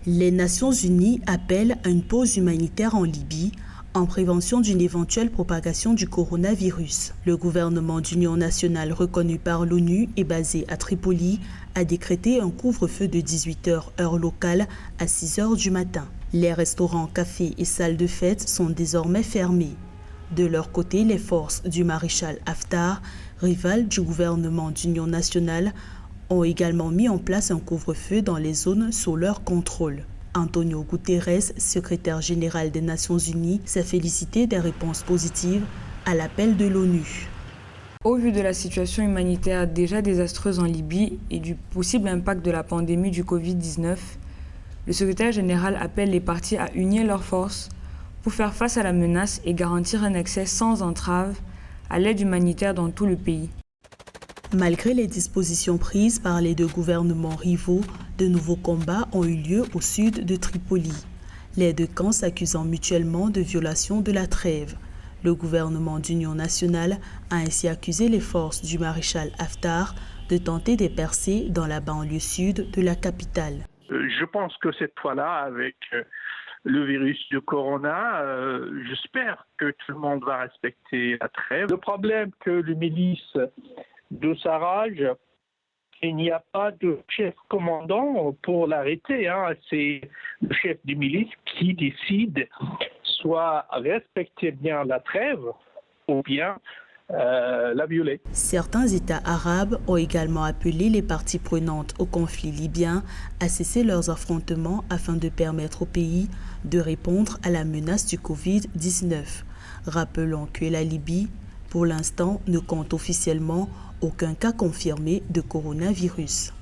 Les Nations Unies appellent à une pause humanitaire en Libye en prévention d'une éventuelle propagation du coronavirus. Le gouvernement d'union nationale reconnu par l'ONU et basé à Tripoli a décrété un couvre-feu de 18h heure locale à 6h du matin. Les restaurants, cafés et salles de fête sont désormais fermés. De leur côté, les forces du maréchal Haftar, rival du gouvernement d'union nationale, ont également mis en place un couvre-feu dans les zones sous leur contrôle. Antonio Guterres, secrétaire général des Nations Unies, s'est félicité des réponses positives à l'appel de l'ONU. Au vu de la situation humanitaire déjà désastreuse en Libye et du possible impact de la pandémie du Covid-19, le secrétaire général appelle les parties à unir leurs forces pour faire face à la menace et garantir un accès sans entrave à l'aide humanitaire dans tout le pays. Malgré les dispositions prises par les deux gouvernements rivaux, de nouveaux combats ont eu lieu au sud de Tripoli, les deux camps s'accusant mutuellement de violation de la trêve. Le gouvernement d'union nationale a ainsi accusé les forces du maréchal Haftar de tenter des percées dans la banlieue sud de la capitale. Je pense que cette fois-là, avec le virus du corona, j'espère que tout le monde va respecter la trêve. Le problème que les milices de Sarraj, il n'y a pas de chef commandant pour l'arrêter. C'est le chef des milices qui décide soit respecter bien la trêve ou bien la violer. Certains États arabes ont également appelé les parties prenantes au conflit libyen à cesser leurs affrontements afin de permettre au pays de répondre à la menace du Covid-19. Rappelons que la Libye, pour l'instant, ne compte officiellement aucun cas confirmé de coronavirus.